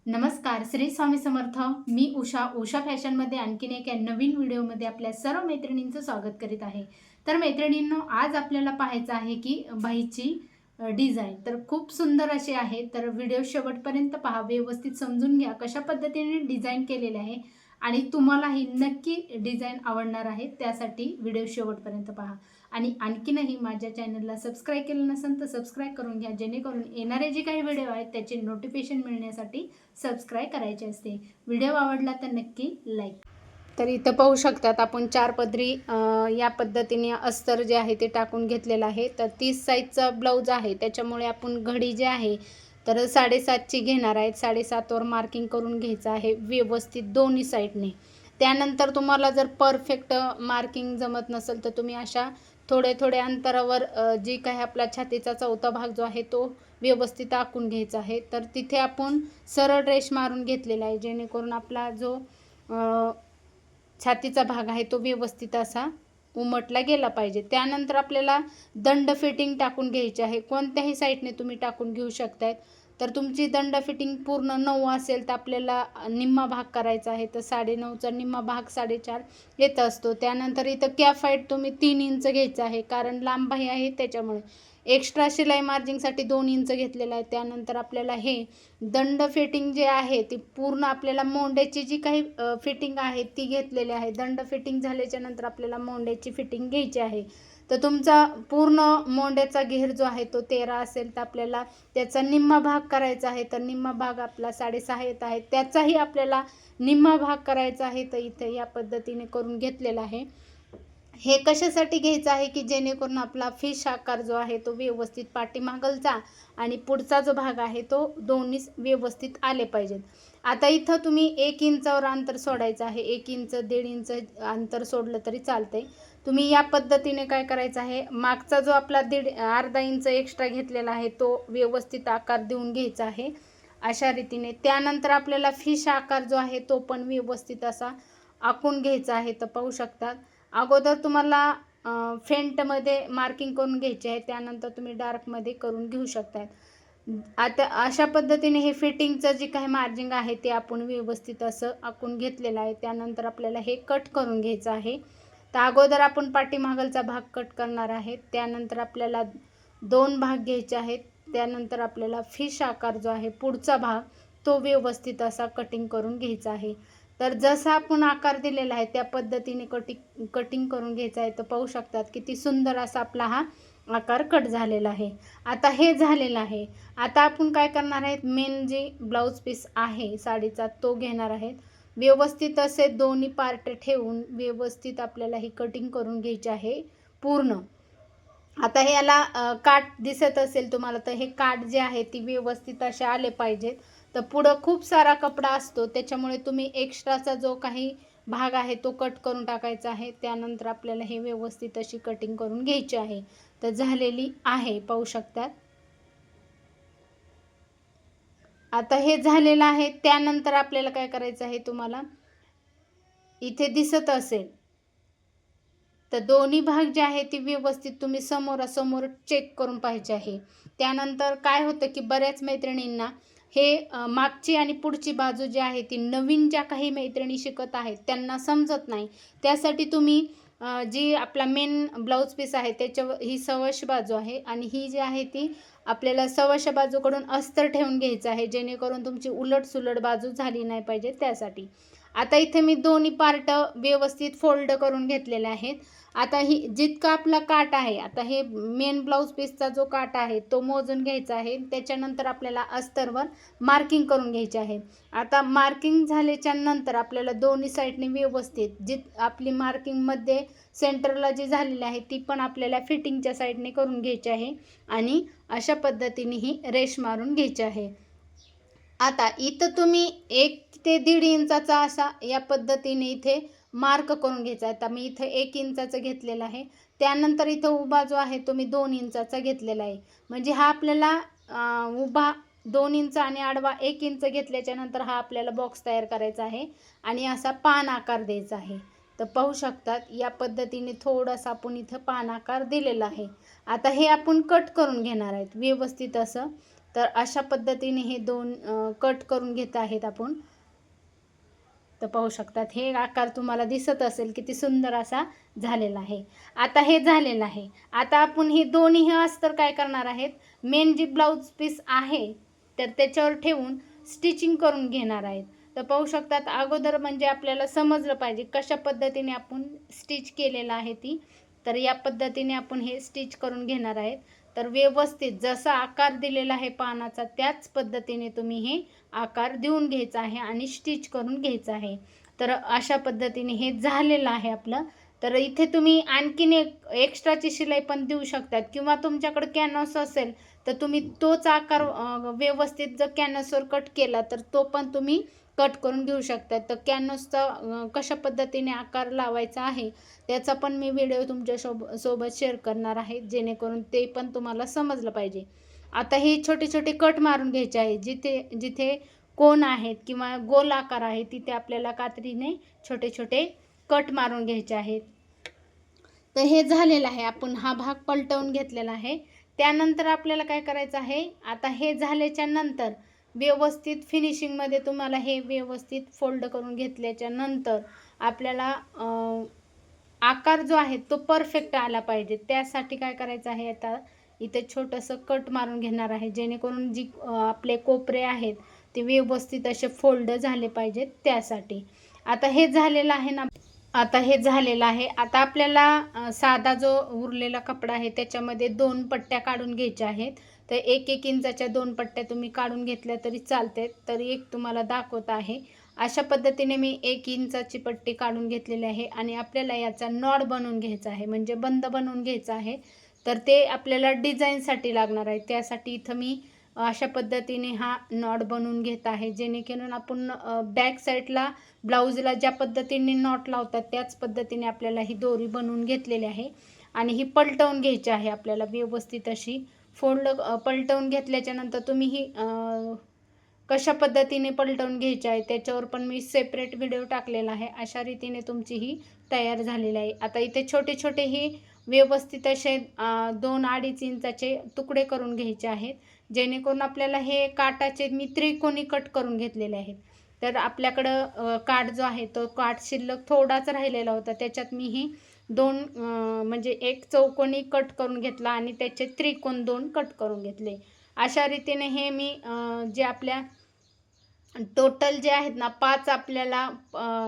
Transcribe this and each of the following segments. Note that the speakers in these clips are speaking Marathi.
नमस्कार, श्री स्वामी समर्थ. मी उषा फॅशनमध्ये आणखीन एक नवीन व्हिडिओमध्ये आपल्या सर्व मैत्रिणींचं स्वागत करीत आहे. तर मैत्रिणींनो, आज आपल्याला पाहायचं आहे की बाहीची डिझाईन तर खूप सुंदर अशी आहे. तर व्हिडिओ शेवटपर्यंत पहा, व्यवस्थित समजून घ्या कशा पद्धतीने डिझाईन केलेले आहे आणि तुम्हालाही नक्की डिझाईन आवडणार आहे. त्यासाठी व्हिडिओ शेवटपर्यंत पहा आणि आणखीनही माझ्या चॅनलला सबस्क्राईब केलं नसेल तर सबस्क्राईब करून घ्या, जेणेकरून येणारे जे काही व्हिडिओ आहेत त्याचे नोटिफिकेशन मिळण्यासाठी सबस्क्राईब करायचे असते. व्हिडिओ आवडला तर नक्की लाईक. तर इथं पाहू शकतात आपण 4 पदरी या पद्धतीने अस्तर जे आहे ते टाकून घेतलेलं आहे. तर 30 साईजचा ब्लाऊज आहे, त्याच्यामुळे आपण घडी जे आहे तर 7.5ची घेणार आहेत. 7.5वर मार्किंग करून घ्यायचं आहे व्यवस्थित दोन्ही साईडने. त्यानंतर तुम्हाला जर परफेक्ट मार्किंग जमत नसेल तर तुम्ही अशा थोड्या अंतरावर जी काही आपला छातीचा चौथा भाग जो आहे तो व्यवस्थित आखून घ्यायचा आहे. तर तिथे आपण सरळ रेष मारून घेतलेला आहे, जेणेकरून आपला जो छातीचा भाग आहे तो व्यवस्थित असा उमटला गेला पाहिजे. त्यानंतर आपल्याला दंड फिटिंग टाकून घ्यायची आहे. कोणत्याही साईडने तुम्ही टाकून घेऊ शकताय. तर तुमची दंड फिटिंग पूर्ण 9 असेल तर आपल्याला निम्मा भाग करायचा आहे. तर 9.5चा निम्मा भाग 4.5 येत असतो. त्यानंतर इथं कॅफ हाईट तुम्ही 3 इंच घ्यायचं आहे, कारण लांब बाही आहे त्याच्यामुळे. एक्स्ट्रा शिलाई मार्जिंगसाठी 2 इंच घेतलेलं आहे. त्यानंतर आपल्याला हे दंड फिटिंग जे आहे ती पूर्ण आपल्याला मोंड्याची जी काही फिटिंग आहे ती घेतलेली आहे. दंड फिटिंग झाल्याच्या नंतर आपल्याला मोंड्याची फिटिंग घ्यायची आहे. तर तुमचा पूर्ण मोंड्याचा घेर जो आहे तो 13 असेल तर आपल्याला त्याचा निम्मा भाग करायचा आहे. तर निम्मा भाग आपला 6.5 येत आहे, त्याचाही आपल्याला निम्मा भाग करायचा आहे. तर इथे या पद्धतीने करून घेतलेला आहे. हे कशासाठी घ्यायचं आहे की जेणेकरून आपला फिश आकार जो आहे तो व्यवस्थित पाठीमागलचा आणि पुढचा जो भाग आहे तो दोन्ही व्यवस्थित आले पाहिजेत. आता इथं तुम्ही 1 इंचावर अंतर सोडायचं आहे. 1 इंच 1.5 इंच अंतर सोडलं तरी चालतंय. तुम्ही या पद्धतीने काय करायचं आहे, मागचा जो आपला अर्धा इंच एक्स्ट्रा घेतलेला आहे तो व्यवस्थित आकार देऊन घ्यायचा आहे अशा रीतीने. त्यानंतर आपल्याला फिश आकार जो आहे तो पण व्यवस्थित असा आखून घ्यायचा आहे. तर पाहू शकतात, अगोदर तुम्हाला फेंटमध्ये मार्किंग करून घ्यायचे आहे, त्यानंतर तुम्ही डार्कमध्ये करून घेऊ शकता. आता अशा पद्धतीने हे फिटिंगचं जे काही मार्जिंग आहे ते आपण व्यवस्थित असं आखून घेतलेलं आहे. त्यानंतर आपल्याला हे कट करून घ्यायचं आहे. तर अगोदर आपण पाठीमागलचा भाग कट करणार आहे. त्यानंतर आपल्याला 2 भाग घ्यायचे आहेत. त्यानंतर आपल्याला फिश आकार जो आहे पुढचा भाग तो व्यवस्थित असा कटिंग करून घ्यायचा आहे. तर जसा आपण आकार दिलेला आहे त्या पद्धतीने कटिंग करून घ्यायचं आहे. तर पाहू शकतात किती सुंदर असा आपला हा आकार कट झालेला आहे. आता हे झालेलं आहे. आता आपण काय करणार आहेत, मेन जे ब्लाऊज पीस आहे साडीचा तो घेणार आहेत. व्यवस्थित असे दोन्ही पार्ट ठेवून व्यवस्थित आपल्याला ही कटिंग करून घ्यायची आहे पूर्ण. आता हे याला काठ दिसत असेल तुम्हाला, तर हे काठ जे आहे ती व्यवस्थित असे आले पाहिजेत. तर पुढं खूप सारा कपडा असतो, त्याच्यामुळे तुम्ही एक्स्ट्राचा जो काही भाग आहे तो कट करून टाकायचा आहे. त्यानंतर आपल्याला हे व्यवस्थित अशी कटिंग करून घ्यायची आहे. तर झालेली आहे, पाहू शकतात. आता हे झालेलं आहे. त्यानंतर आपल्याला काय करायचं आहे, तुम्हाला इथे दिसत असेल तर दोन्ही भाग जे आहे ते व्यवस्थित तुम्ही समोरासमोर चेक करून पाहिजे आहे. त्यानंतर काय होतं की बऱ्याच मैत्रिणींना हे मागची आणि पुढची बाजू जी आहे ती नवीन ज्या काही मैत्रिणी शिकत आहेत त्यांना समजत नाही. त्यासाठी तुम्ही जी आपला मेन ब्लाऊज पीस आहे त्याच्यावर ही सवश बाजू आहे आणि ही जी आहे ती आपल्याला सवश बाजूकडून अस्तर ठेवून घ्यायचं आहे, जेणेकरून तुमची उलट बाजू झाली नाही पाहिजे त्यासाठी. आता इथे मी दोन्ही पार्ट व्यवस्थित फोल्ड करून घेतलेले आहेत. आता ही जितका आपला काठ आहे, आता हे मेन ब्लाऊज पीसचा जो काठ आहे तो मोजून घ्यायचा आहे. त्याच्यानंतर आपल्याला अस्तरवर मार्किंग करून घ्यायचे आहे. आता मार्किंग झाल्याच्या नंतर आपल्याला दोन्ही साईडने व्यवस्थित आपली मार्किंगमध्ये सेंटरला जी झालेली आहे ती पण आपल्याला फिटिंगच्या साईडने करून घ्यायची आहे आणि अशा पद्धतीने ही रेष मारून घ्यायची आहे. आता इथं तुम्ही 1 ते 1.5 इंचाचा असा या पद्धतीने इथे मार्क करून घ्यायचा आहे. आता मी इथं 1 इंचाचं घेतलेलं आहे. त्यानंतर इथं उभा जो आहे तो मी 2 इंचाचा घेतलेला आहे. म्हणजे हा आपल्याला उभा 2 इंच आणि आडवा 1 इंच घेतल्याच्या नंतर हा आपल्याला बॉक्स तयार करायचा आहे आणि असा पान आकार द्यायचा आहे. तर पाहू शकतात या पद्धतीने थोडासा आपण इथं पान आकार दिलेला आहे. आता हे आपण कट करून घेणार आहेत व्यवस्थित असं. तर अशा पद्धतीने हे दोन कट करून घेत आहेत आपण. तर पाहू शकतात हे आकार तुम्हाला दिसत असेल किती सुंदर असा झालेला आहे. आता हे झालेलं आहे. आता आपण हे दोन्ही अस्तर काय करणार आहेत, मेन जी ब्लाऊज पीस आहे तर त्याच्यावर ठेवून स्टिचिंग करून घेणार आहेत. तर पाहू शकतात अगोदर म्हणजे आपल्याला समजलं पाहिजे कशा पद्धतीने आपण स्टिच केलेलं आहे ती. तर या पद्धतीने आपण हे स्टिच करून घेणार आहेत. तर व्यवस्थित जसा आकार दिलेला आहे पानाचा त्याच पद्धतीने तुम्ही हे आकार देऊन घ्यायचा आहे आणि स्टिच करून घ्यायचं आहे. तर अशा पद्धतीने हे झालेलं आहे आपलं. तर इथे तुम्ही आणखीन एक एक्स्ट्राची शिलाई पण देऊ शकतात किंवा तुमच्याकडे कॅनव्हास असेल तर तुम्ही तोच आकार व्यवस्थित जर कॅनव्हासवर कट केला तर तो पण तुम्ही कट करून घेऊ शकतात. तर कॅनव्हासचा कशा पद्धतीने आकार लावायचा आहे त्याचा पण मी व्हिडिओ तुमच्या सोबत शेअर करणार आहे, जेणेकरून ते पण तुम्हाला समजलं पाहिजे. आता हे छोटे छोटे कट मारून घ्यायचे आहे. जिथे जिथे कोण आहेत किंवा गोल आकार आहे तिथे आपल्याला कात्रीने छोटे छोटे कट मारून घ्यायचे आहेत. तर हे झालेलं आहे. आपण हा भाग पलटवून घेतलेला आहे. त्यानंतर आपल्याला काय करायचं आहे, आता हे झाल्याच्या नंतर व्यवस्थित फिनिशिंगमध्ये तुम्हाला हे व्यवस्थित फोल्ड करून घेतल्याच्या नंतर आपल्याला आकार जो आहे तो परफेक्ट आला पाहिजे. त्यासाठी काय करायचं आहे, आता इथे छोटंसं कट मारून घेणार आहे, जेणेकरून जी आपले कोपरे आहेत ते व्यवस्थित असे फोल्ड झाले पाहिजेत त्यासाठी. आता हे झालेलं आहे ना, आता हे झालेलं आहे. आता आपल्याला साधा जो उरलेला कपडा आहे त्याच्यामध्ये 2 पट्ट्या काढून घ्यायच्या आहेत. तर 1-1 इंचाच्या 2 पट्ट्या तुम्ही काढून घेतल्या तरी चालते. तरी एक तुम्हाला दाखवत आहे. अशा पद्धतीने मी 1 इंचाची पट्टी काढून घेतलेली आहे आणि आपल्याला याचा नॉड बनवून घ्यायचा आहे, म्हणजे बंद बनवून घ्यायचा आहे. तर ते आपल्याला डिझाईनसाठी लागणार आहे. त्यासाठी इथं मी अशा पद्धतीने हा नॉट बनवून घेत आहे, जेणेकरून आपण बॅक साईडला ब्लाऊजला ज्या पद्धतीने नॉट लावतात त्याच पद्धतीने आपल्याला ही दोरी बनवून घेतलेली आहे आणि ही पलटवून घ्यायची आहे आपल्याला व्यवस्थित अशी. पलटवून घेतल्याच्या नंतर तुम्ही ही कशा पद्धतीने पलटवून घ्यायची आहे त्याच्यावर पण मी सेपरेट व्हिडिओ टाकलेला आहे. अशा रीतीने तुमची ही तयार झालेली आहे. आता इथे छोटे छोटे ही व्यवस्थित असे 2-2.5 इंचाचे तुकडे करून घ्यायचे आहेत, जेणेकरून आपल्याला हे काटाचे मी त्रिकोणी कट करून घेतलेले आहेत. तर आपल्याकडं काठ जो आहे तो काठ शिल्लक थोडाच राहिलेला होता, त्याच्यात मी ही 2 म्हणजे एक चौकोनी कट करून घेतला आणि त्याचे त्रिकोण 2 कट करून घेतले. अशा रीतीने हे मी जे आपल्या टोटल जे आहेत ना 5 आपल्याला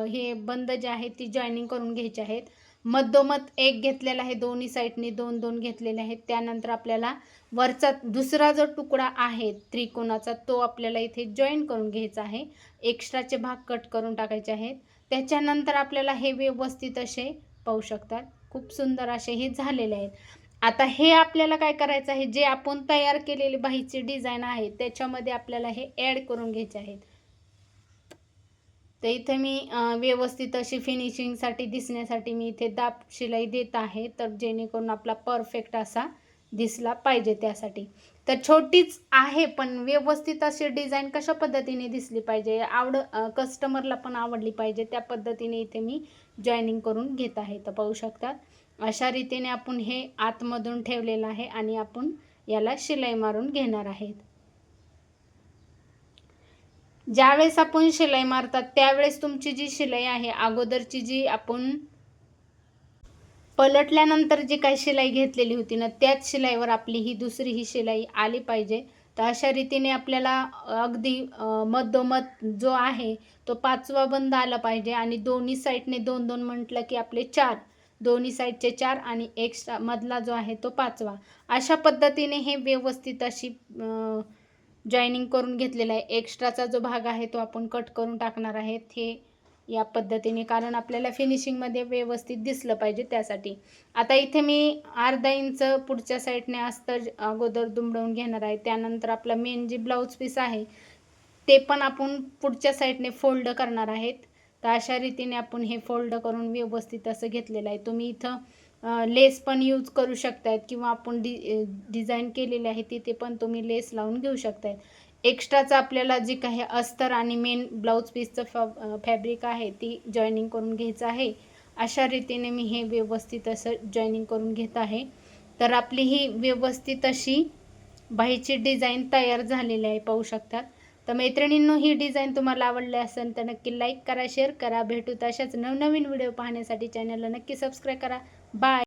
हे बंद जे आहे ती जॉईनिंग करून घ्यायची आहेत. मधोमध एक घेतलेला आहे, दोन्ही साईडनी 2-2 घेतलेले आहेत. त्यानंतर आपल्याला वरचा दुसरा जो तुकडा आहे त्रिकोणाचा तो आपल्याला इथे जॉईन करून घ्यायचा आहे. एक्स्ट्राचे भाग कट करून टाकायचे आहेत. त्याच्यानंतर आपल्याला हे व्यवस्थित असे पाहू शकतात खूप सुंदर असे हे झालेले आहेत. आता हे आपल्याला काय करायचं आहे, जे आपण तयार केलेली बाहीची डिझाईन आहे त्याच्यामध्ये आपल्याला हे ॲड करून घ्यायचे आहेत. तर इथे मी व्यवस्थित अशी फिनिशिंगसाठी दिसण्यासाठी मी इथे दाब शिलाई देत आहे, तर जेणेकरून आपला परफेक्ट असा दिसला पाहिजे त्यासाठी. तर छोटीच आहे पण व्यवस्थित अशी डिझाईन कशा पद्धतीने दिसली पाहिजे, कस्टमरला पण आवडली पाहिजे त्या पद्धतीने इथे मी जॉईनिंग करून घेत आहे. तर पाहू शकतात अशा रीतीने आपण हे आतमधून ठेवलेलं आहे आणि आपण याला शिलाई मारून घेणार आहेत. ज्यावेळेस आपण शिलाई मारतात त्यावेळेस तुमची जी शिलाई आहे अगोदरची जी आपण पलटल्यानंतर जी काही शिलाई घेतलेली होती ना त्याच शिलाईवर आपली ही दुसरी ही शिलाई आली पाहिजे. तर अशा रीतीने आपल्याला अगदी मधोमध जो आहे तो 5वा बंद आला पाहिजे आणि दोन्ही साईडने 2-2 म्हटलं की आपले 4, दोन्ही साईडचे 4 आणि एक्स्ट्रा मधला जो आहे तो 5वा. अशा पद्धतीने हे व्यवस्थित अशी जॉईनिंग करून घेतलेला आहे. एक्स्ट्राचा जो भाग आहे तो आपण कट करून टाकणार आहेत हे या पद्धतीने, कारण आपल्याला फिनिशिंगमध्ये व्यवस्थित दिसलं पाहिजे त्यासाठी. आता इथे मी अर्धा इंच पुढच्या साईडने अस्तर अगोदर दुमडवून घेणार आहे. त्यानंतर आपला मेन जी ब्लाऊज पीस आहे ते पण आपण पुढच्या साईडने फोल्ड करणार आहेत. तर अशा रीतीने आपण हे फोल्ड करून व्यवस्थित असं घेतलेलं आहे. तुम्ही इथं लेस पण यूज करू शकतायत किंवा आपण डिझाईन केलेली आहे तिथे पण तुम्ही लेस लावून घेऊ शकतायत. एक्स्ट्राचं आपल्याला जी काही अस्तर आणि मेन ब्लाऊज पीसचं फॅब्रिक आहे ती जॉईनिंग करून घ्यायचं आहे. अशा रीतीने मी हे व्यवस्थित असं जॉईनिंग करून घेत आहे. तर आपली ही व्यवस्थित अशी बाहीची डिझाईन तयार झालेली आहे, पाहू शकतात. तर मैत्रिणींनो, ही डिझाईन तुम्हाला आवडली असेल तर नक्की लाईक करा, शेअर करा. भेटू तशाच नवनवीन व्हिडिओ पाहण्यासाठी चॅनलला नक्की सबस्क्राईब करा. बाय.